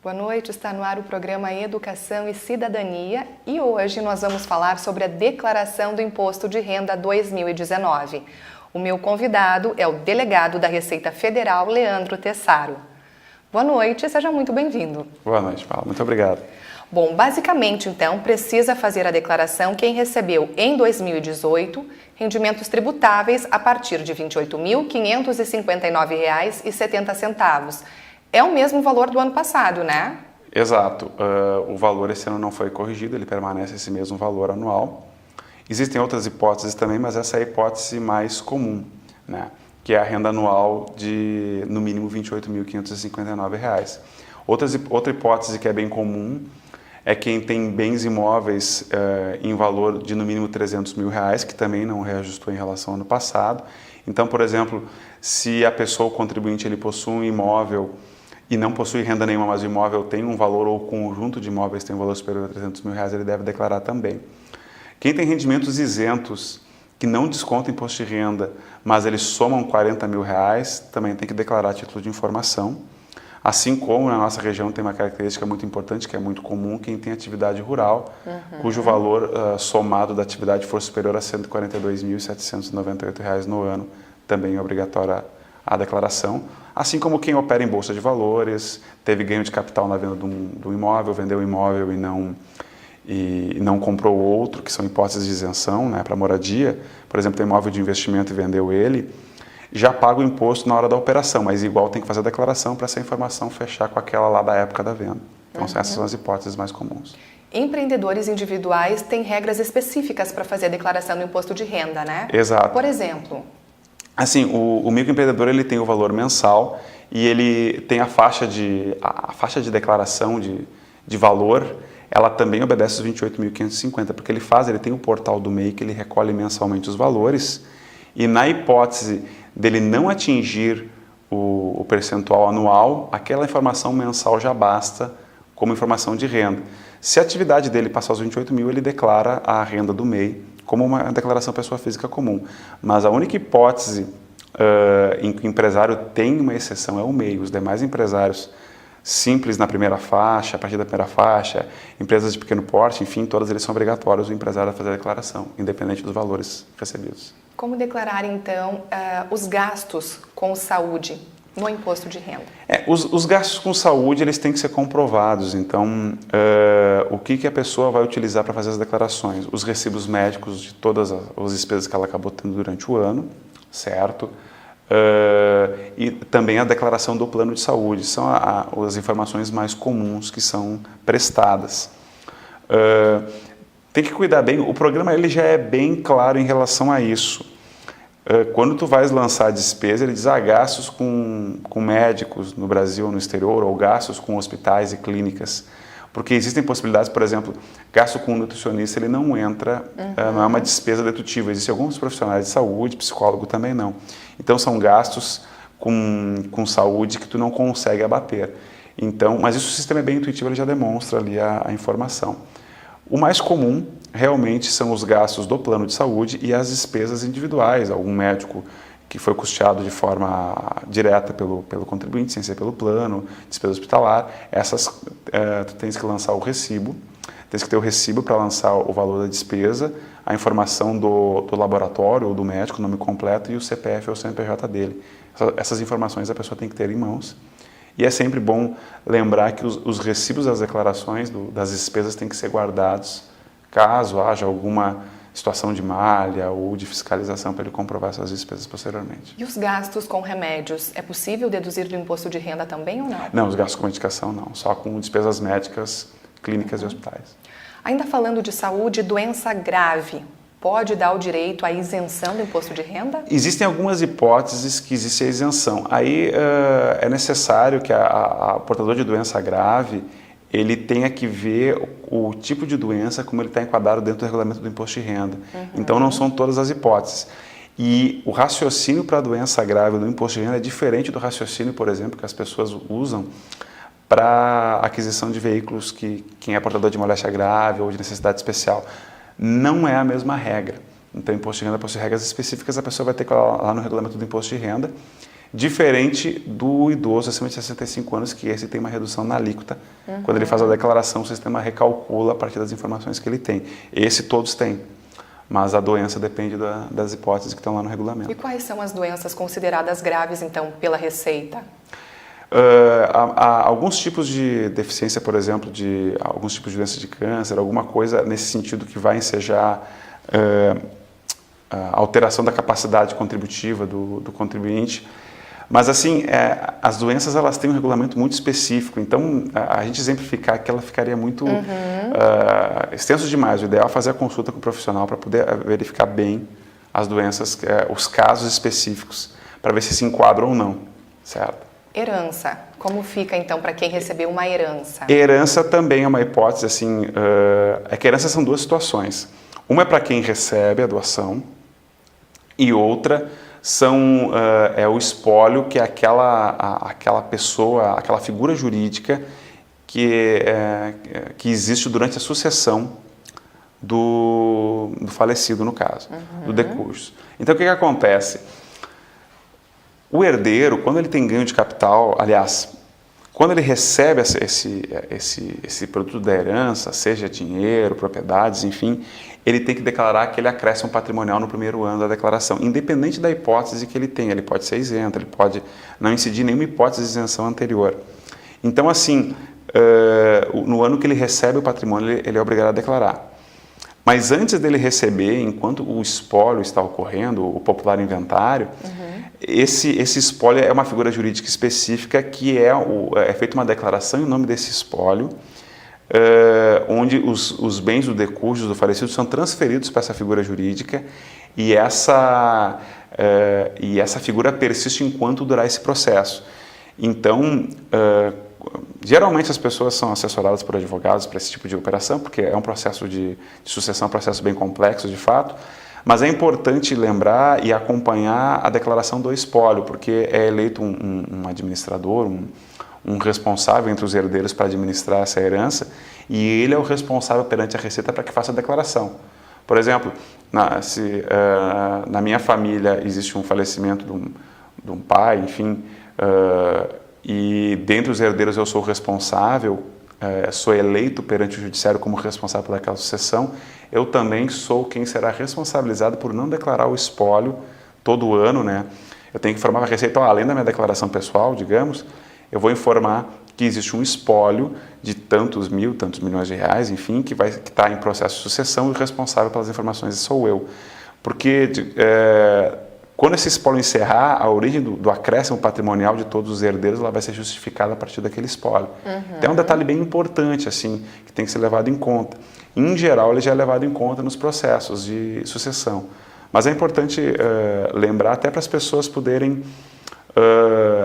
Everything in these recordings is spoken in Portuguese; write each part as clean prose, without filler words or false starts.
Boa noite, está no ar o programa Educação e Cidadania e hoje nós vamos falar sobre a declaração do Imposto de Renda 2019. O meu convidado é o delegado da Receita Federal, Leandro Tessaro. Boa noite, seja muito bem-vindo. Boa noite, Paulo. Muito obrigado. Bom, basicamente, então, precisa fazer a declaração quem recebeu em 2018 rendimentos tributáveis a partir de R$ 28.559,70. É o mesmo valor do ano passado, né? Exato. O valor esse ano não foi corrigido, ele permanece esse mesmo valor anual. Existem outras hipóteses também, mas essa é a hipótese mais comum, né? Que é a renda anual de, no mínimo, R$ 28.559. Outra hipótese que é bem comum é quem tem bens imóveis em valor de, no mínimo, R$ 300 mil, que também não reajustou em relação ao ano passado. Então, por exemplo, se a pessoa, o contribuinte, ele possui um imóvel e não possui renda nenhuma, mas o imóvel tem um valor, ou o conjunto de imóveis tem um valor superior a R$ 300 mil, ele deve declarar também. Quem tem rendimentos isentos, que não desconta imposto de renda, mas eles somam R$ 40 mil, também tem que declarar a título de informação. Assim como na nossa região tem uma característica muito importante, que é muito comum, quem tem atividade rural, cujo valor somado da atividade for superior a R$ 142.798 no ano, também é obrigatória a declaração. Assim como quem opera em bolsa de valores, teve ganho de capital na venda do imóvel, vendeu o imóvel e não comprou outro, que são hipóteses de isenção, né, para moradia. Por exemplo, tem imóvel de investimento e vendeu ele, já paga o imposto na hora da operação, mas igual tem que fazer a declaração para essa informação fechar com aquela lá da época da venda. Então, essas são as hipóteses mais comuns. Empreendedores individuais têm regras específicas para fazer a declaração do imposto de renda, né? Exato. Por exemplo? Assim, o microempreendedor ele tem o valor mensal e ele tem a faixa de declaração de valor, ela também obedece os 28.550, porque ele tem o portal do MEI que ele recolhe mensalmente os valores e na hipótese dele não atingir o percentual anual, aquela informação mensal já basta como informação de renda. Se a atividade dele passar os 28 mil, ele declara a renda do MEI como uma declaração pessoa física comum. Mas a única hipótese em que o empresário tem uma exceção é o MEI. Os demais empresários simples na primeira faixa, a partir da primeira faixa, empresas de pequeno porte, enfim, todas eles são obrigatórios o empresário a fazer a declaração, independente dos valores recebidos. Como declarar, então, os gastos com saúde no imposto de renda? Os gastos com saúde eles têm que ser comprovados. Então, o que a pessoa vai utilizar para fazer as declarações? Os recibos médicos de todas as despesas que ela acabou tendo durante o ano, certo? E também a declaração do plano de saúde. São as informações mais comuns que são prestadas. Tem que cuidar bem, o programa ele já é bem claro em relação a isso. Quando tu vais lançar a despesa, ele diz gastos com médicos no Brasil ou no exterior, ou gastos com hospitais e clínicas. Porque existem possibilidades, por exemplo, gasto com nutricionista, ele não entra, não é uma despesa dedutível. Existem alguns profissionais de saúde, psicólogo também não. Então, são gastos com saúde que tu não consegue abater. Então, mas isso o sistema é bem intuitivo, ele já demonstra ali a informação. O mais comum, realmente, são os gastos do plano de saúde e as despesas individuais. Algum médico que foi custeado de forma direta pelo contribuinte, sem ser pelo plano, despesa hospitalar, essas tu tens que lançar o recibo, tens que ter o recibo para lançar o valor da despesa, a informação do laboratório ou do médico, o nome completo e o CPF ou o CNPJ dele. Essas informações a pessoa tem que ter em mãos. E é sempre bom lembrar que os recibos das declarações das despesas têm que ser guardados caso haja alguma situação de malha ou de fiscalização para ele comprovar essas despesas posteriormente. E os gastos com remédios, é possível deduzir do imposto de renda também ou não? Não, os gastos com medicação não, só com despesas médicas, clínicas e hospitais. Ainda falando de saúde, doença grave, pode dar o direito à isenção do imposto de renda? Existem algumas hipóteses que existe a isenção. Aí é necessário que o portador de doença grave ele tenha que ver o tipo de doença como ele está enquadrado dentro do regulamento do imposto de renda. Então não são todas as hipóteses. E o raciocínio para a doença grave do imposto de renda é diferente do raciocínio, por exemplo, que as pessoas usam para aquisição de veículos que quem é portador de moléstia grave ou de necessidade especial. Não é a mesma regra. Então, imposto de renda possui regras específicas, a pessoa vai ter que ir lá no regulamento do imposto de renda, diferente do idoso acima de 65 anos, que esse tem uma redução na alíquota. Quando ele faz a declaração, o sistema recalcula a partir das informações que ele tem. Esse todos têm, mas a doença depende das hipóteses que estão lá no regulamento. E quais são as doenças consideradas graves, então, pela Receita? Há alguns tipos de deficiência, por exemplo, de alguns tipos de doença de câncer, alguma coisa nesse sentido que vai ensejar a alteração da capacidade contributiva do contribuinte. Mas, assim, as doenças, elas têm um regulamento muito específico, então a gente exemplificar que ela ficaria muito extenso demais. O ideal é fazer a consulta com o profissional para poder verificar bem as doenças, os casos específicos, para ver se enquadram ou não, certo? Herança. Como fica, então, para quem recebeu uma herança? Herança também é uma hipótese, assim, é que herança são duas situações. Uma é para quem recebe a doação e outra é o espólio, que é aquela pessoa, aquela figura jurídica que existe durante a sucessão do falecido, no caso, do decurso. Então, o que acontece? O herdeiro, quando ele tem ganho de capital, aliás, quando ele recebe esse produto da herança, seja dinheiro, propriedades, enfim, ele tem que declarar aquele acréscimo patrimonial no primeiro ano da declaração, independente da hipótese que ele tem. Ele pode ser isento, ele pode não incidir em nenhuma hipótese de isenção anterior. Então, assim, no ano que ele recebe o patrimônio, ele é obrigado a declarar. Mas antes dele receber, enquanto o espólio está ocorrendo, o popular inventário, esse espólio é uma figura jurídica específica que é feita uma declaração em nome desse espólio, onde os bens do decurso do falecido são transferidos para essa figura jurídica e essa figura persiste enquanto durar esse processo. Então, geralmente as pessoas são assessoradas por advogados para esse tipo de operação, porque é um processo de sucessão, um processo bem complexo de fato, mas é importante lembrar e acompanhar a declaração do espólio, porque é eleito um administrador, um responsável entre os herdeiros para administrar essa herança, e ele é o responsável perante a Receita para que faça a declaração. Por exemplo, na minha família existe um falecimento de um pai, enfim, e dentre os herdeiros eu sou responsável, sou eleito perante o judiciário como responsável por aquela sucessão, eu também sou quem será responsabilizado por não declarar o espólio todo ano, né? Eu tenho que informar a Receita, além da minha declaração pessoal, digamos, eu vou informar que existe um espólio de tantos milhões de reais, enfim, que está em processo de sucessão e o responsável pelas informações sou eu. Porque quando esse espólio encerrar, a origem do acréscimo patrimonial de todos os herdeiros ela vai ser justificada a partir daquele espólio. Então é um detalhe bem importante, assim, que tem que ser levado em conta. Em geral, ele já é levado em conta nos processos de sucessão. Mas é importante lembrar até para as pessoas poderem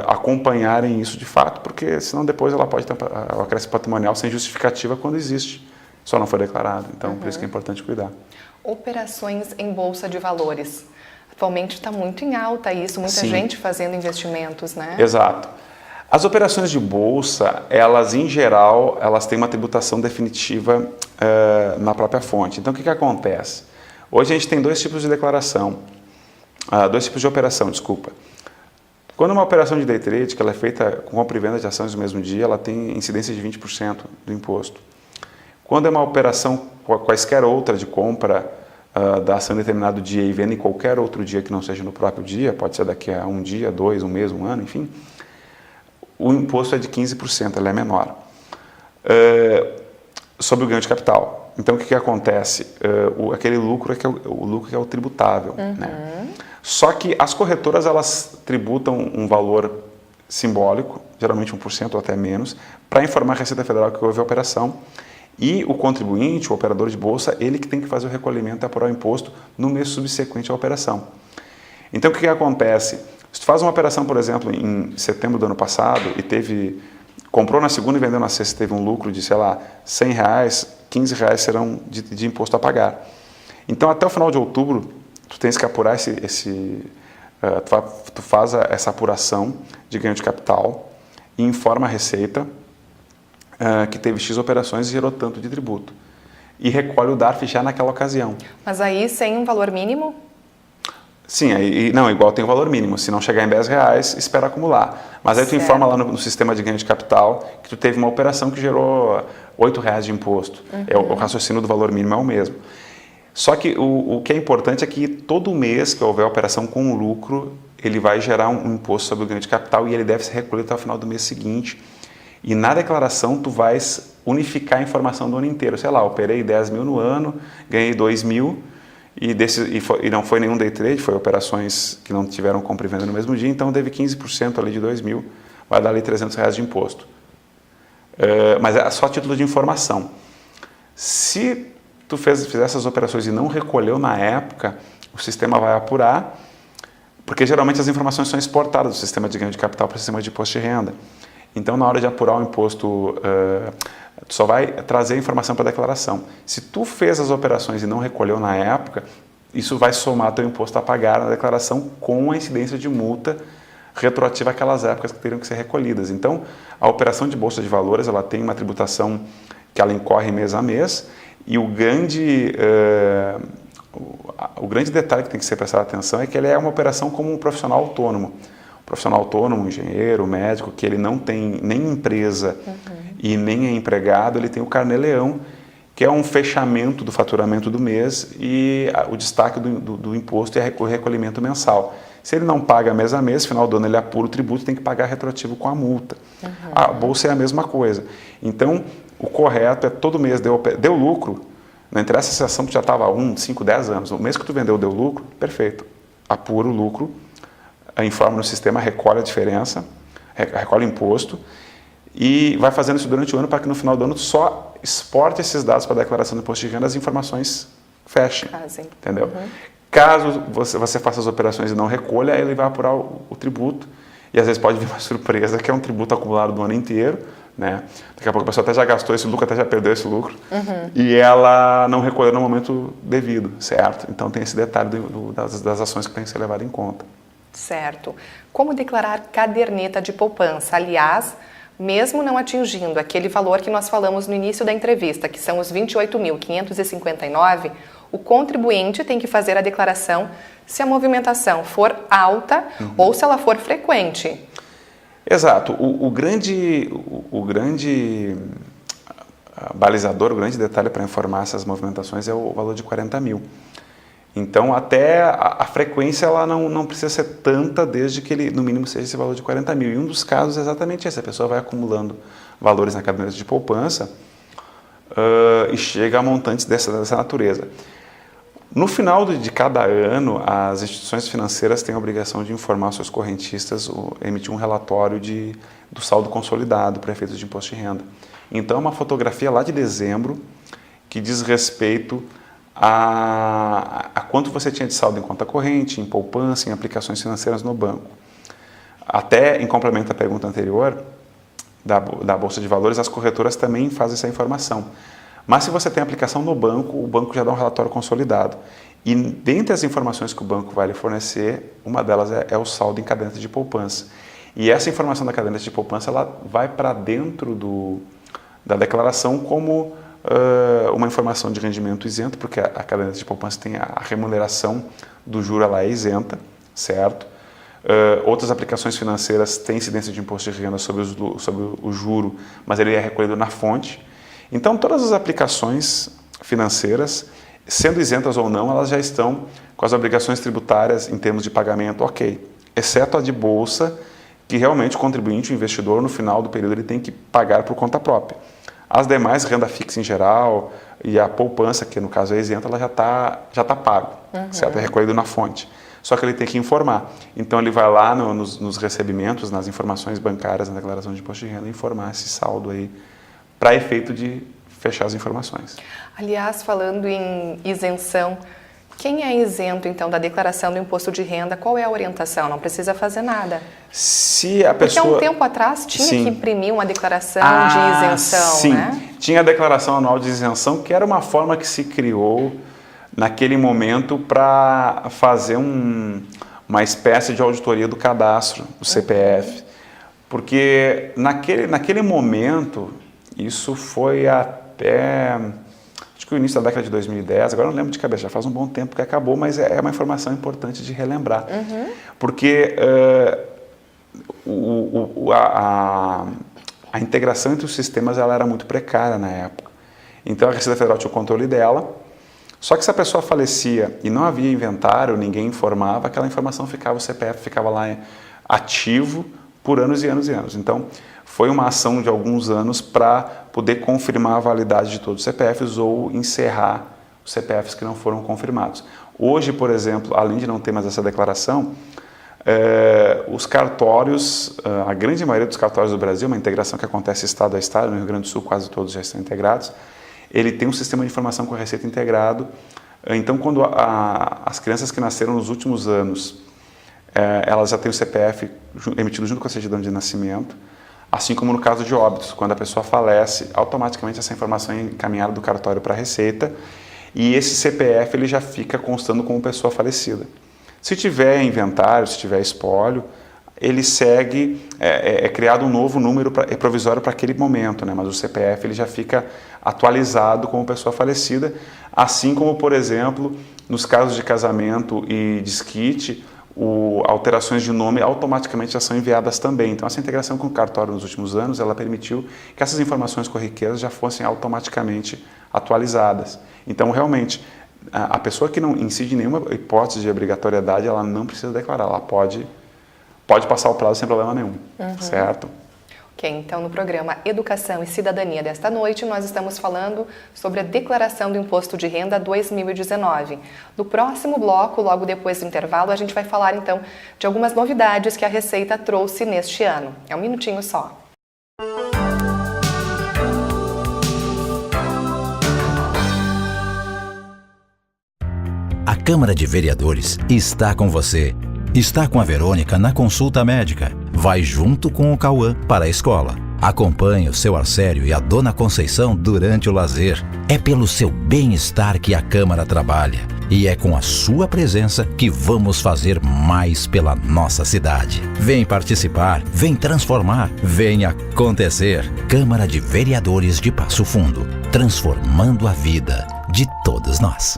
acompanharem isso de fato, porque senão depois ela pode ter o acréscimo patrimonial sem justificativa quando existe, só não foi declarado. Então, por isso que é importante cuidar. Operações em bolsa de valores. Atualmente está muito em alta isso, muita gente fazendo investimentos, né? Exato. As operações de bolsa, elas em geral, elas têm uma tributação definitiva na própria fonte. Então, o que acontece? Hoje a gente tem dois tipos de declaração, dois tipos de operação, desculpa. Quando uma operação de day trade, que ela é feita com compra e venda de ações no mesmo dia, ela tem incidência de 20% do imposto. Quando é uma operação quaisquer outra de compra da ação em determinado dia e venda em qualquer outro dia que não seja no próprio dia, pode ser daqui a um dia, 2, um mês, um ano, enfim, o imposto é de 15%, ele é menor, sobre o ganho de capital. Então, o que acontece? Aquele lucro o lucro que é o tributável. Né? Só que as corretoras, elas tributam um valor simbólico, geralmente 1% ou até menos, para informar a Receita Federal que houve a operação. E o contribuinte, o operador de bolsa, ele que tem que fazer o recolhimento e apurar o imposto no mês subsequente à operação. Então, o que acontece? Se tu faz uma operação, por exemplo, em setembro do ano passado e comprou na segunda e vendeu na sexta, teve um lucro de, sei lá, R$100, R$15 serão de imposto a pagar. Então, até o final de outubro, tu tens que apurar tu faz essa apuração de ganho de capital e informa a Receita que teve X operações e gerou tanto de tributo. e recolhe o DARF já naquela ocasião. Mas aí sem um valor mínimo? Sim, aí, não, igual tem o valor mínimo. Se não chegar em R$10, espera acumular. Mas aí tu informa lá no sistema de ganho de capital que tu teve uma operação que gerou R$8 de imposto. O raciocínio do valor mínimo é o mesmo. Só que o que é importante é que todo mês que houver operação com lucro, ele vai gerar um imposto sobre o ganho de capital e ele deve ser recolhido até o final do mês seguinte. E na declaração tu vais unificar a informação do ano inteiro. Sei lá, operei 10 mil no ano, ganhei 2 mil e não foi nenhum day trade, foi operações que não tiveram compra e venda no mesmo dia, então teve 15% ali de 2 mil, vai dar ali R$300 de imposto. Mas é só título de informação. Se tu fizer essas operações e não recolheu na época, o sistema vai apurar, porque geralmente as informações são exportadas do sistema de ganho de capital para o sistema de imposto de renda. Então, na hora de apurar o imposto, tu só vai trazer a informação para a declaração. Se tu fez as operações e não recolheu na época, isso vai somar teu imposto a pagar na declaração com a incidência de multa retroativa àquelas épocas que teriam que ser recolhidas. Então, a operação de bolsa de valores, ela tem uma tributação que ela incorre mês a mês e o grande detalhe que tem que ser prestado atenção é que ele é uma operação como um profissional autônomo. Profissional autônomo, engenheiro, médico, que ele não tem nem empresa e nem é empregado, ele tem o carnê-leão, que é um fechamento do faturamento do mês e o destaque do imposto é o recolhimento mensal. Se ele não paga mês a mês, final do ano ele apura o tributo, tem que pagar retroativo com a multa. A bolsa é a mesma coisa. Então, o correto é todo mês deu lucro, não interessa se a ação que já estava há 1, 5, 10 anos, o mês que tu vendeu deu lucro, perfeito, apura o lucro, informa no sistema, recolhe a diferença, recolhe o imposto e vai fazendo isso durante o ano para que no final do ano só exporte esses dados para a declaração do imposto de renda, as informações fechem, entendeu? Caso você faça as operações e não recolha, ele vai apurar o tributo e às vezes pode vir uma surpresa que é um tributo acumulado do ano inteiro, né? Daqui a pouco a pessoa até já gastou esse lucro, até já perdeu esse lucro e ela não recolheu no momento devido, certo? Então tem esse detalhe das ações que tem que ser levado em conta. Certo. Como declarar caderneta de poupança? Aliás, mesmo não atingindo aquele valor que nós falamos no início da entrevista, que são os R$ 28.559, o contribuinte tem que fazer a declaração se a movimentação for alta ou se ela for frequente. Exato. O grande balizador, o grande detalhe para informar essas movimentações é o valor de 40 mil. Então, até a frequência ela não precisa ser tanta desde que ele, no mínimo, seja esse valor de 40 mil. E um dos casos é exatamente esse. A pessoa vai acumulando valores na caderneta de poupança e chega a montantes dessa natureza. No final de cada ano, as instituições financeiras têm a obrigação de informar aos seus correntistas, emitir um relatório do saldo consolidado para efeitos de imposto de renda. Então, é uma fotografia lá de dezembro que diz respeito a quanto você tinha de saldo em conta corrente, em poupança, em aplicações financeiras no banco. Até, em complemento à pergunta anterior, da Bolsa de Valores, as corretoras também fazem essa informação. Mas se você tem aplicação no banco, o banco já dá um relatório consolidado. E dentre as informações que o banco vai lhe fornecer, uma delas é o saldo em caderneta de poupança. E essa informação da caderneta de poupança ela vai para dentro da declaração como uma informação de rendimento isento, porque a caderneta de poupança tem a remuneração do juro, ela é isenta, certo? Outras aplicações financeiras têm incidência de imposto de renda sobre o juro, mas ele é recolhido na fonte. Então, todas as aplicações financeiras, sendo isentas ou não, elas já estão com as obrigações tributárias em termos de pagamento, ok, exceto a de bolsa, que realmente o contribuinte, o investidor, no final do período, ele tem que pagar por conta própria. As demais, renda fixa em geral e a poupança, que no caso é isenta, ela já tá pago, certo? É recolhido na fonte. Só que ele tem que informar. Então, ele vai lá nos recebimentos, nas informações bancárias, na declaração de imposto de renda, informar esse saldo aí para efeito de fechar as informações. Aliás, falando em isenção, quem é isento, então, da declaração do imposto de renda, qual é a orientação? Não precisa fazer nada. Se a pessoa... Porque há um tempo atrás tinha que imprimir uma declaração de isenção, sim. né? Tinha a declaração anual de isenção, que era uma forma que se criou naquele momento para fazer uma espécie de auditoria do cadastro, do CPF. Porque naquele momento, isso foi até... Acho que o início da década de 2010, agora eu não lembro de cabeça, já faz um bom tempo que acabou, mas é uma informação importante de relembrar. Porque a integração entre os sistemas ela era muito precária na época. Então a Receita Federal tinha o controle dela, só que se a pessoa falecia e não havia inventário, ninguém informava, aquela informação ficava, o CPF ficava lá ativo por anos e anos e anos. Então foi uma ação de alguns anos para poder confirmar a validade de todos os CPFs ou encerrar os CPFs que não foram confirmados. Hoje, por exemplo, além de não ter mais essa declaração, os cartórios, a grande maioria dos cartórios do Brasil, uma integração que acontece estado a estado, no Rio Grande do Sul quase todos já estão integrados, ele tem um sistema de informação com a Receita integrado. Então, quando as crianças que nasceram nos últimos anos, elas já têm o CPF emitido junto com a certidão de nascimento, assim como no caso de óbitos, quando a pessoa falece, automaticamente essa informação é encaminhada do cartório para a Receita e esse CPF ele já fica constando como pessoa falecida. Se tiver inventário, se tiver espólio, ele segue, é criado um novo número provisório para aquele momento, né? Mas o CPF ele já fica atualizado como pessoa falecida, assim como, por exemplo, nos casos de casamento e desquite, alterações de nome automaticamente já são enviadas também. Então, essa integração com o cartório nos últimos anos, ela permitiu que essas informações corriqueiras já fossem automaticamente atualizadas. Então, realmente, a pessoa que não incide nenhuma hipótese de obrigatoriedade, ela não precisa declarar, ela pode passar o prazo sem problema nenhum, certo? Ok, então no programa Educação e Cidadania desta noite, nós estamos falando sobre a declaração do Imposto de Renda 2019. No próximo bloco, logo depois do intervalo, a gente vai falar então de algumas novidades que a Receita trouxe neste ano. É um minutinho só. A Câmara de Vereadores está com você. Está com a Verônica na consulta médica. Vai junto com o Cauã para a escola. Acompanhe o seu Arcério e a Dona Conceição durante o lazer. É pelo seu bem-estar que a Câmara trabalha. E é com a sua presença que vamos fazer mais pela nossa cidade. Vem participar, vem transformar, vem acontecer. Câmara de Vereadores de Passo Fundo. Transformando a vida de todos nós.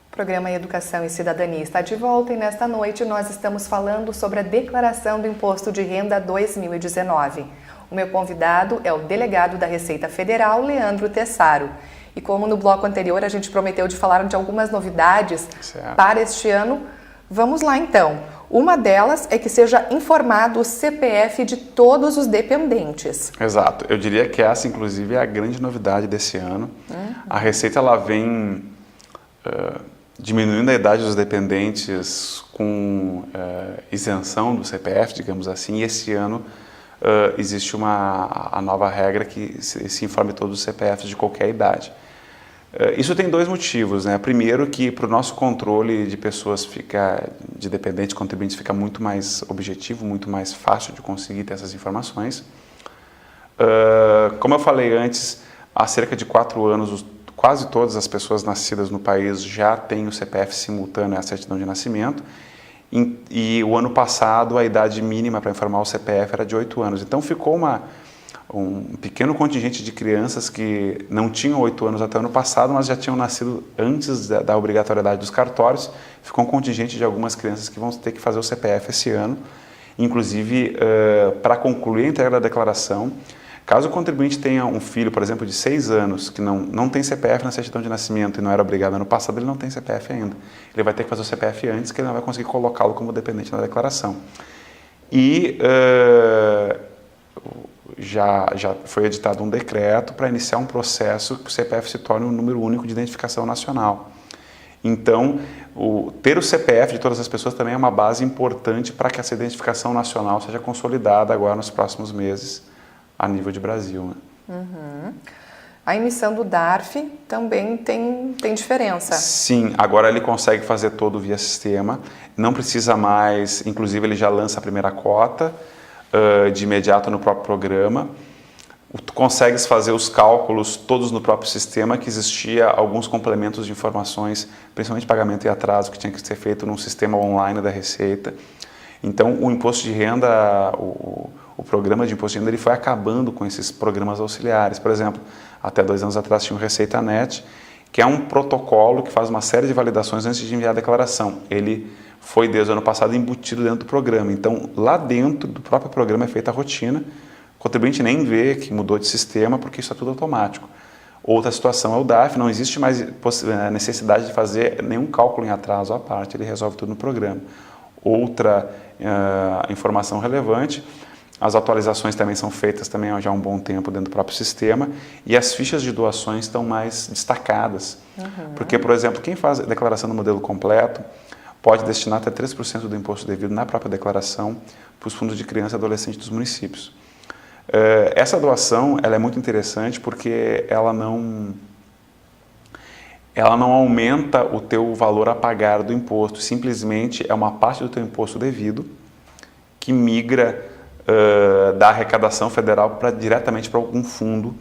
O programa Educação e Cidadania está de volta e nesta noite nós estamos falando sobre a declaração do Imposto de Renda 2019. O meu convidado é o delegado da Receita Federal, Leandro Tessaro. E como no bloco anterior a gente prometeu de falar de algumas novidades para este ano, vamos lá então. Uma delas é que seja informado o CPF de todos os dependentes. Exato. Eu diria que essa, inclusive, é a grande novidade desse ano. A Receita ela vem diminuindo a idade dos dependentes com isenção do CPF, digamos assim, e esse ano existe a nova regra que se informe todos os CPFs de qualquer idade. Isso tem dois motivos, né? Primeiro que para o nosso controle de pessoas de dependentes, contribuintes, fica muito mais objetivo, muito mais fácil de conseguir ter essas informações. Como eu falei antes, há cerca de 4 anos, quase todas as pessoas nascidas no país já têm o CPF simultâneo à certidão de nascimento. E o ano passado a idade mínima para informar o CPF era de 8 anos. Então ficou um pequeno contingente de crianças que não tinham 8 anos até o ano passado, mas já tinham nascido antes da obrigatoriedade dos cartórios. Ficou um contingente de algumas crianças que vão ter que fazer o CPF esse ano. Inclusive, para concluir a entrega da declaração, caso o contribuinte tenha um filho, por exemplo, de 6 anos, que não tem CPF na certidão de nascimento e não era obrigado ano passado, ele não tem CPF ainda. Ele vai ter que fazer o CPF antes, que ele não vai conseguir colocá-lo como dependente na declaração. E já foi editado um decreto para iniciar um processo que o CPF se torne um número único de identificação nacional. Então, ter o CPF de todas as pessoas também é uma base importante para que essa identificação nacional seja consolidada agora nos próximos meses a nível de Brasil. Né? A emissão do DARF também tem diferença. Sim, agora ele consegue fazer todo via sistema, não precisa mais, inclusive ele já lança a primeira cota de imediato no próprio programa. Tu consegues fazer os cálculos todos no próprio sistema, que existia alguns complementos de informações, principalmente pagamento e atraso, que tinha que ser feito num sistema online da Receita. Então, o imposto de renda, o programa de imposto de renda, ele foi acabando com esses programas auxiliares. Por exemplo, até 2 anos atrás tinha o ReceitaNet, que é um protocolo que faz uma série de validações antes de enviar a declaração. Ele foi, desde o ano passado, embutido dentro do programa. Então, lá dentro do próprio programa é feita a rotina. O contribuinte nem vê que mudou de sistema, porque isso é tudo automático. Outra situação é o DARF, não existe mais necessidade de fazer nenhum cálculo em atraso à parte, ele resolve tudo no programa. Outra informação relevante, as atualizações também são feitas também já há um bom tempo dentro do próprio sistema e as fichas de doações estão mais destacadas. Porque, por exemplo, quem faz a declaração no modelo completo pode destinar até 3% do imposto devido na própria declaração para os fundos de criança e adolescente dos municípios. Essa doação ela é muito interessante porque ela não aumenta o teu valor a pagar do imposto, simplesmente é uma parte do teu imposto devido que migra da arrecadação federal diretamente para algum fundo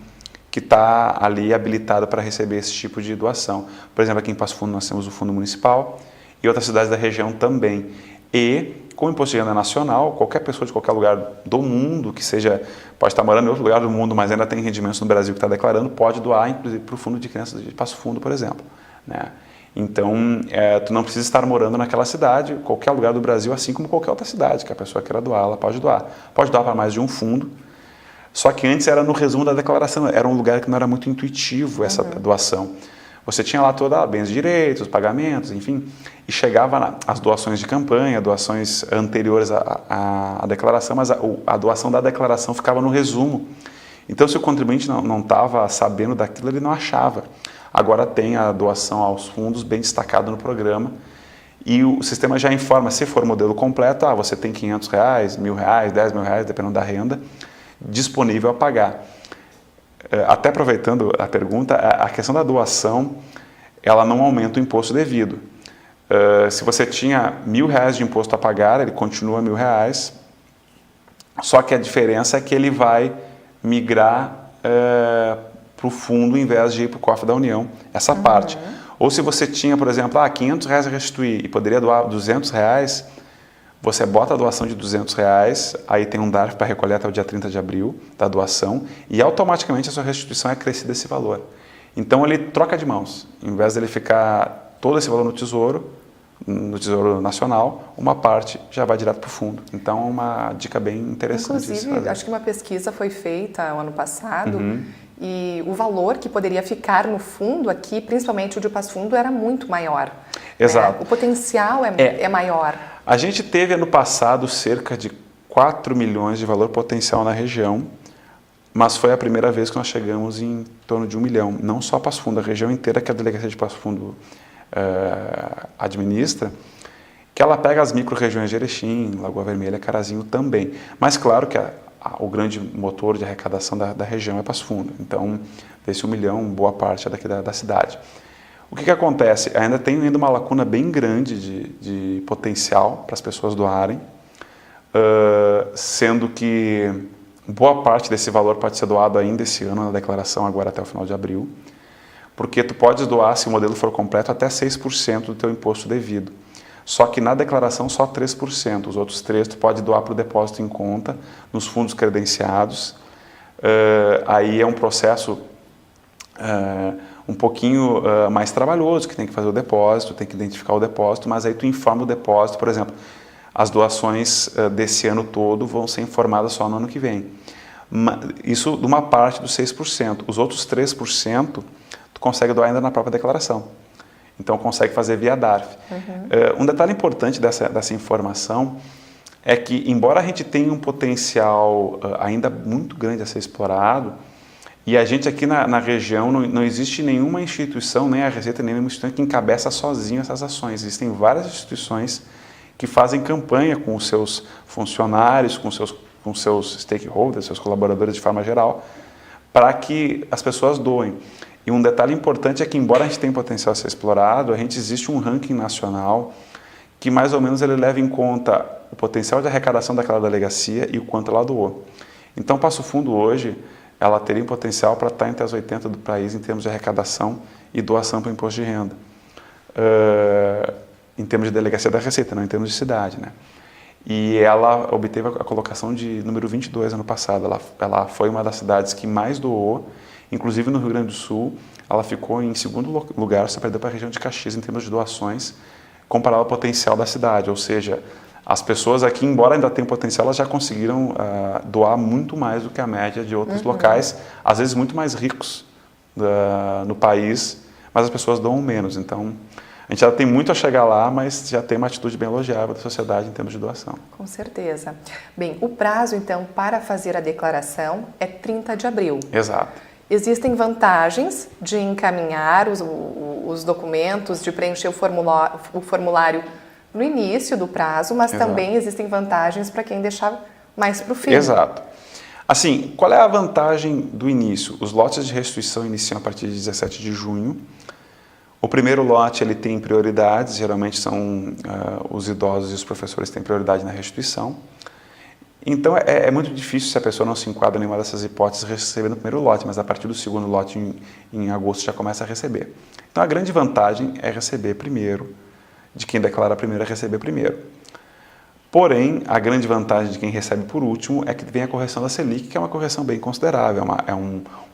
que está ali habilitado para receber esse tipo de doação. Por exemplo, aqui em Passo Fundo nós temos o Fundo Municipal e outras cidades da região também. E com o imposto de renda nacional, qualquer pessoa de qualquer lugar do mundo, que seja, pode estar morando em outro lugar do mundo, mas ainda tem rendimentos no Brasil que está declarando, pode doar, inclusive, para o Fundo de Crianças de Passo Fundo, por exemplo. Né? Então, tu não precisa estar morando naquela cidade, qualquer lugar do Brasil, assim como qualquer outra cidade que a pessoa queira doar, ela pode doar. Pode doar para mais de um fundo, só que antes era no resumo da declaração, era um lugar que não era muito intuitivo essa doação. Você tinha lá toda bens e direitos, pagamentos, enfim, e chegava as doações de campanha, doações anteriores à declaração, mas a doação da declaração ficava no resumo. Então, se o contribuinte não estava sabendo daquilo, ele não achava. Agora tem a doação aos fundos bem destacado no programa e o sistema já informa, se for modelo completo, você tem R$500, R$1.000, R$10.000, dependendo da renda, disponível a pagar. Até aproveitando a pergunta, a questão da doação, ela não aumenta o imposto devido. Se você tinha R$1.000 de imposto a pagar, ele continua R$1.000, só que a diferença é que ele vai migrar para o fundo em vez de ir para o cofre da União, essa parte. Ou se você tinha, por exemplo, R$500 a restituir e poderia doar R$200, você bota a doação de R$200, aí tem um DARF para recolher até o dia 30 de abril da doação e automaticamente a sua restituição é acrescida esse valor. Então ele troca de mãos, em vez dele ficar todo esse valor no Tesouro Nacional, uma parte já vai direto para o fundo. Então é uma dica bem interessante. Inclusive, acho que uma pesquisa foi feita o ano passado e o valor que poderia ficar no fundo aqui, principalmente o de Passo Fundo, era muito maior. Exato. O potencial é maior. A gente teve ano passado cerca de 4 milhões de valor potencial na região, mas foi a primeira vez que nós chegamos em torno de 1 milhão. Não só Passo Fundo, a região inteira que a Delegacia de Passo Fundo administra, que ela pega as micro-regiões de Erechim, Lagoa Vermelha, Carazinho também. Mas claro que o grande motor de arrecadação da região é Passo Fundo. Então, desse 1 milhão, boa parte é daqui da cidade. O que acontece? Ainda tem uma lacuna bem grande de potencial para as pessoas doarem, sendo que boa parte desse valor pode ser doado ainda esse ano na declaração, agora até o final de abril, porque tu podes doar, se o modelo for completo, até 6% do teu imposto devido. Só que na declaração só 3%, os outros 3% tu pode doar para o depósito em conta, nos fundos credenciados. Aí é um processo um pouquinho mais trabalhoso, que tem que fazer o depósito, tem que identificar o depósito, mas aí tu informa o depósito, por exemplo, as doações desse ano todo vão ser informadas só no ano que vem. Isso de uma parte dos 6%. Os outros 3% tu consegue doar ainda na própria declaração. Então consegue fazer via DARF. Um detalhe importante dessa informação é que, embora a gente tenha um potencial ainda muito grande a ser explorado, e a gente aqui na região não existe nenhuma instituição, nem a Receita, nem nenhuma instituição que encabeça sozinho essas ações. Existem várias instituições que fazem campanha com os seus funcionários, com seus stakeholders, seus colaboradores de forma geral, para que as pessoas doem. E um detalhe importante é que, embora a gente tenha potencial a ser explorado, existe um ranking nacional que mais ou menos ele leva em conta o potencial de arrecadação daquela delegacia e o quanto ela doou. Então, Passo Fundo hoje, ela teria um potencial para estar entre as 80 do país em termos de arrecadação e doação para o imposto de renda. Em termos de delegacia da Receita, não em termos de cidade, né? e ela obteve a colocação de número 22 ano passado. Ela foi uma das cidades que mais doou, inclusive no Rio Grande do Sul, ela ficou em segundo lugar, só perdeu para a região de Caxias em termos de doações, comparado ao potencial da cidade, ou seja, as pessoas aqui, embora ainda tenham potencial, elas já conseguiram doar muito mais do que a média de outros locais, às vezes muito mais ricos no país, mas as pessoas doam menos. Então, a gente já tem muito a chegar lá, mas já tem uma atitude bem elogiável da sociedade em termos de doação. Com certeza. Bem, o prazo, então, para fazer a declaração é 30 de abril. Exato. Existem vantagens de encaminhar os documentos, de preencher o formulário no início do prazo, mas também existem vantagens para quem deixar mais para o fim. Exato. Assim, qual é a vantagem do início? Os lotes de restituição iniciam a partir de 17 de junho. O primeiro lote ele tem prioridades, geralmente são os idosos e os professores têm prioridade na restituição. Então é muito difícil, se a pessoa não se enquadra em nenhuma dessas hipóteses, receber no primeiro lote, mas a partir do segundo lote, em agosto, já começa a receber. Então a grande vantagem é receber primeiro, de quem declara primeiro é receber primeiro. Porém, a grande vantagem de quem recebe por último é que vem a correção da Selic, que é uma correção bem considerável,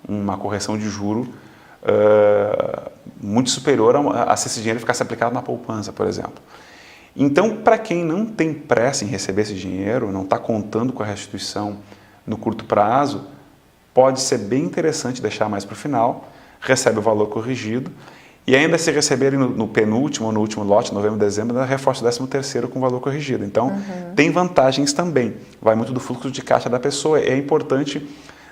uma correção de juro muito superior a se esse dinheiro ficasse aplicado na poupança, por exemplo. Então, para quem não tem pressa em receber esse dinheiro, não está contando com a restituição no curto prazo, pode ser bem interessante deixar mais para o final, recebe o valor corrigido, e ainda se receberem no penúltimo ou no último lote, novembro, dezembro, reforça o 13º com o valor corrigido. Então, tem vantagens também. Vai muito do fluxo de caixa da pessoa. É importante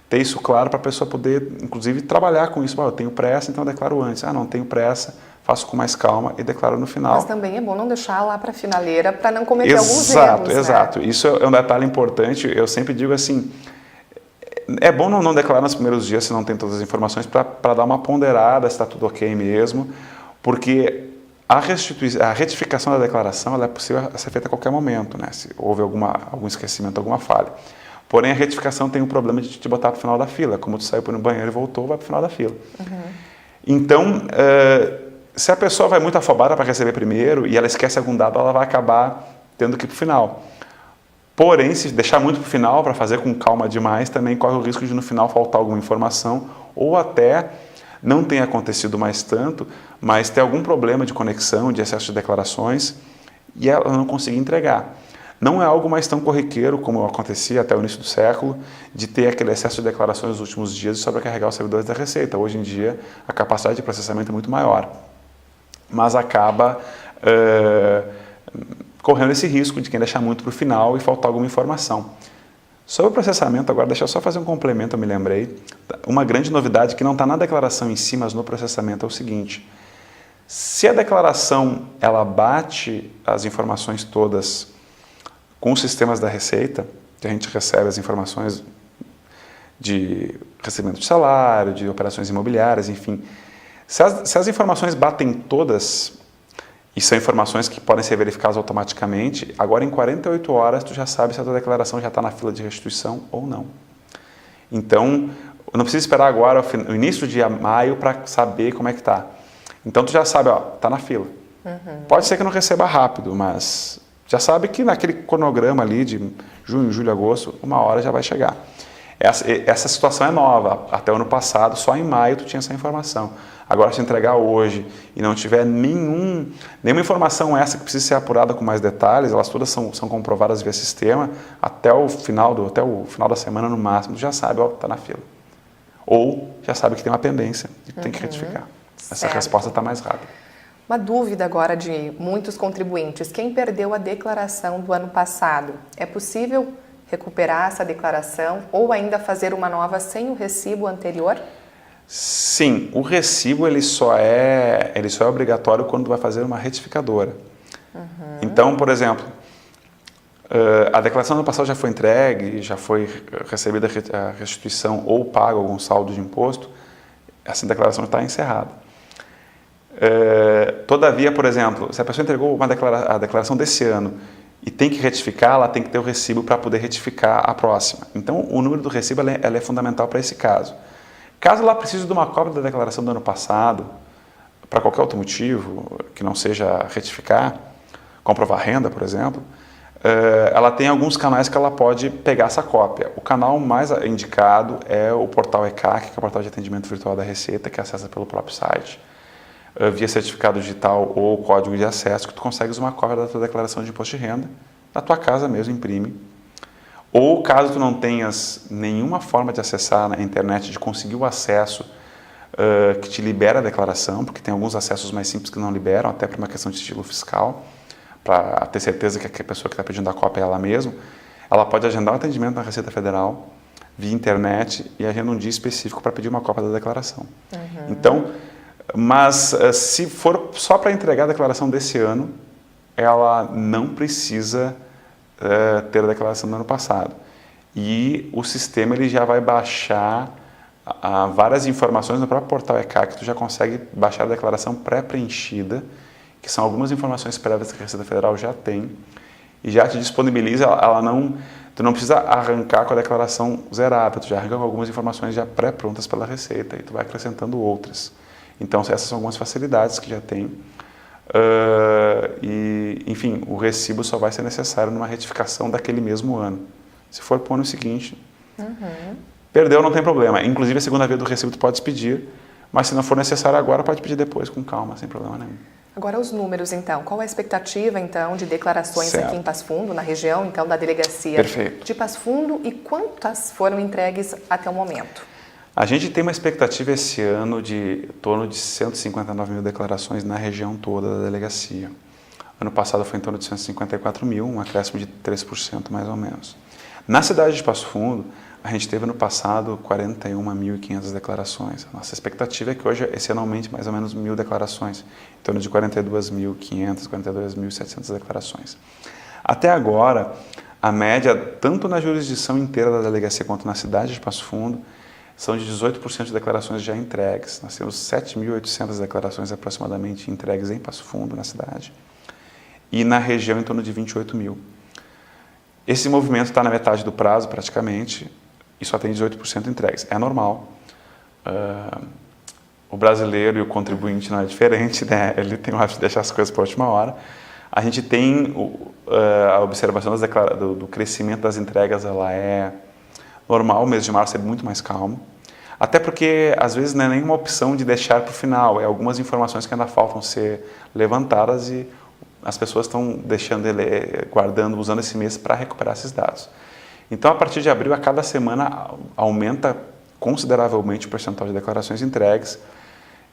ter isso claro para a pessoa poder, inclusive, trabalhar com isso. Eu tenho pressa, então eu declaro antes. Não tenho pressa, faço com mais calma e declaro no final. Mas também é bom não deixar lá para a finaleira para não cometer alguns erros. Exato. Isso é um detalhe importante. Eu sempre digo assim, é bom não declarar nos primeiros dias se não tem todas as informações para dar uma ponderada, se está tudo ok mesmo, porque a retificação da declaração ela é possível ser feita a qualquer momento, né? Se houve algum esquecimento, alguma falha. Porém, a retificação tem o problema de te botar para o final da fila. Como tu saiu para o banheiro e voltou, vai para o final da fila. Então, se a pessoa vai muito afobada para receber primeiro e ela esquece algum dado, ela vai acabar tendo que ir para o final. Porém, se deixar muito para o final, para fazer com calma demais, também corre o risco de no final faltar alguma informação ou até não tenha acontecido mais tanto, mas ter algum problema de conexão, de excesso de declarações e ela não conseguir entregar. Não é algo mais tão corriqueiro como acontecia até o início do século, de ter aquele excesso de declarações nos últimos dias e sobrecarregar os servidores da Receita. Hoje em dia, a capacidade de processamento é muito maior, mas acaba correndo esse risco de quem deixar muito para o final e faltar alguma informação. Sobre o processamento, agora deixa eu só fazer um complemento, eu me lembrei. Uma grande novidade que não está na declaração em si, mas no processamento é o seguinte: se a declaração ela bate as informações todas com os sistemas da Receita, que a gente recebe as informações de recebimento de salário, de operações imobiliárias, enfim, se as informações batem todas, e são informações que podem ser verificadas automaticamente, agora em 48 horas tu já sabe se a tua declaração já está na fila de restituição ou não. Então, não precisa esperar agora o início de maio para saber como é que está. Então tu já sabe, está na fila. Pode ser que não receba rápido, mas já sabe que naquele cronograma ali de junho, julho, agosto, uma hora já vai chegar. Essa situação é nova. Até o ano passado, só em maio tu tinha essa informação. Agora, se entregar hoje e não tiver nenhuma informação essa que precisa ser apurada com mais detalhes, elas todas são comprovadas via sistema, até o final da semana no máximo, tu já sabe, está na fila. Ou já sabe que tem uma pendência e tem que retificar. Essa resposta está mais rápida. Uma dúvida agora de muitos contribuintes. Quem perdeu a declaração do ano passado, é possível recuperar essa declaração ou ainda fazer uma nova sem o recibo anterior? Sim, o recibo ele só é obrigatório quando vai fazer uma retificadora. Então, por exemplo, a declaração do ano passado já foi entregue, já foi recebida a restituição ou pago algum saldo de imposto, essa declaração está encerrada. Todavia, por exemplo, se a pessoa entregou a declaração desse ano e tem que retificar, ela tem que ter o recibo para poder retificar a próxima. Então, o número do recibo ela é fundamental para esse caso. Caso ela precise de uma cópia da declaração do ano passado, para qualquer outro motivo, que não seja retificar, comprovar renda, por exemplo, ela tem alguns canais que ela pode pegar essa cópia. O canal mais indicado é o portal ECAC, que é o portal de atendimento virtual da Receita, que acessa pelo próprio site, via certificado digital ou código de acesso, que tu consegues uma cópia da tua declaração de imposto de renda, na tua casa mesmo, imprime. Ou caso tu não tenhas nenhuma forma de acessar na internet, de conseguir o acesso que te libera a declaração, porque tem alguns acessos mais simples que não liberam, até por uma questão de sigilo fiscal, para ter certeza que a pessoa que está pedindo a cópia é ela mesma, ela pode agendar um atendimento na Receita Federal via internet e agenda um dia específico para pedir uma cópia da declaração. Então, mas se for só para entregar a declaração desse ano, ela não precisa ter a declaração do ano passado. E o sistema ele já vai baixar várias informações no próprio portal ECAC, que tu já consegue baixar a declaração pré-preenchida, que são algumas informações prévias que a Receita Federal já tem, e já te disponibiliza, tu não precisa arrancar com a declaração zerada, tu já arranca com algumas informações já pré-prontas pela Receita, e tu vai acrescentando outras. Então, essas são algumas facilidades que já tem. E, enfim, o recibo só vai ser necessário numa retificação daquele mesmo ano. Se for para o ano seguinte, perdeu, não tem problema. Inclusive, a segunda via do recibo tu pode pedir, mas se não for necessário agora, pode pedir depois, com calma, sem problema nenhum. Agora os números, então. Qual a expectativa, então, de declarações Certo. aqui em Passo Fundo, na região, então, da delegacia Perfeito. de Passo Fundo, e quantas foram entregues até o momento? A gente tem uma expectativa esse ano de em torno de 159 mil declarações na região toda da delegacia. Ano passado foi em torno de 154 mil, um acréscimo de 3% mais ou menos. Na cidade de Passo Fundo, a gente teve no passado 41.500 declarações. Nossa expectativa é que hoje, esse ano, aumente mais ou menos 1.000 declarações, em torno de 42.500, 42.700 declarações. Até agora, a média, tanto na jurisdição inteira da delegacia quanto na cidade de Passo Fundo, são de 18% de declarações já entregues. Nós temos 7.800 declarações aproximadamente entregues em Passo Fundo, na cidade, e na região em torno de 28 mil. Esse movimento está na metade do prazo, praticamente, e só tem 18% entregues. É normal. O brasileiro e o contribuinte não é diferente, né? Ele tem o hábito de deixar as coisas para a última hora. A gente tem a observação do crescimento das entregas, ela é normal, o mês de março é muito mais calmo, até porque às vezes não é nenhuma opção de deixar para o final, é algumas informações que ainda faltam ser levantadas e as pessoas estão deixando guardando, usando esse mês para recuperar esses dados. Então, a partir de abril, a cada semana aumenta consideravelmente o percentual de declarações entregues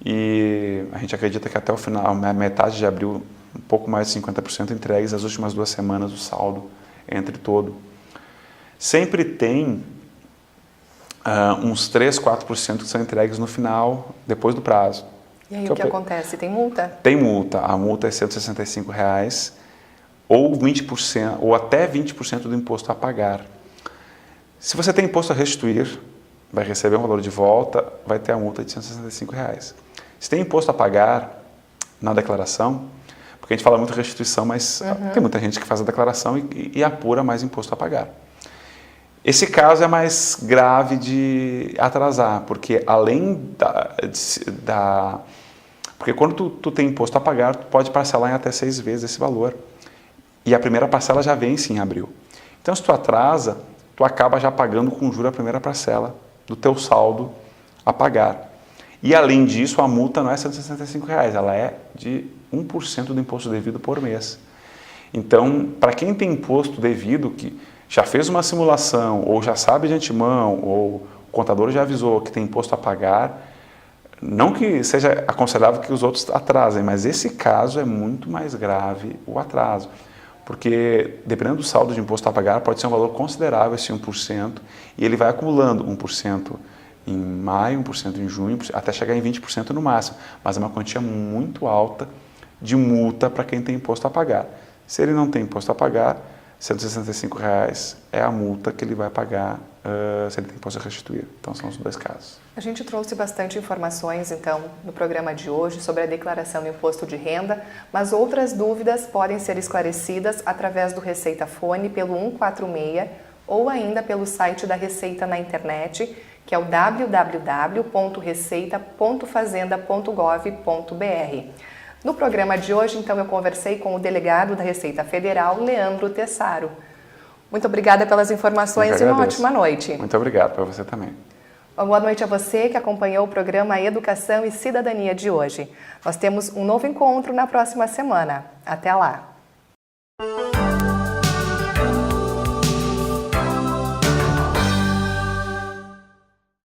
e a gente acredita que até o final, metade de abril, um pouco mais de 50% entregues, as últimas 2 semanas o saldo entre todo. Sempre tem uns 3, 4% que são entregues no final, depois do prazo. E aí o que acontece? Tem multa? Tem multa. A multa é R$ 165 ou 20%, ou até 20% do imposto a pagar. Se você tem imposto a restituir, vai receber um valor de volta, vai ter a multa de R$ 165. Se tem imposto a pagar na declaração, porque a gente fala muito restituição, mas tem muita gente que faz a declaração e apura mais imposto a pagar. Esse caso é mais grave de atrasar, porque além porque quando tu tem imposto a pagar, tu pode parcelar em até 6 vezes esse valor. E a primeira parcela já vence em abril. Então, se tu atrasa, tu acaba já pagando com juros a primeira parcela do teu saldo a pagar. E além disso, a multa não é R$ 165, ela é de 1% do imposto devido por mês. Então, para quem tem imposto devido, que já fez uma simulação, ou já sabe de antemão, ou o contador já avisou que tem imposto a pagar, não que seja aconselhável que os outros atrasem, mas esse caso é muito mais grave, o atraso. Porque, dependendo do saldo de imposto a pagar, pode ser um valor considerável, esse 1%, e ele vai acumulando 1% em maio, 1% em junho, até chegar em 20% no máximo. Mas é uma quantia muito alta de multa para quem tem imposto a pagar. Se ele não tem imposto a pagar, R$ 165 é a multa que ele vai pagar se ele tem imposto a restituir. Então, são os 2 casos. A gente trouxe bastante informações, então, no programa de hoje sobre a declaração do imposto de renda, mas outras dúvidas podem ser esclarecidas através do Receita Fone pelo 146 ou ainda pelo site da Receita na internet, que é o www.receita.fazenda.gov.br. No programa de hoje, então, eu conversei com o delegado da Receita Federal, Leandro Tessaro. Muito obrigada pelas informações e uma ótima noite. Muito obrigado para você também. Boa noite a você que acompanhou o programa Educação e Cidadania de hoje. Nós temos um novo encontro na próxima semana. Até lá!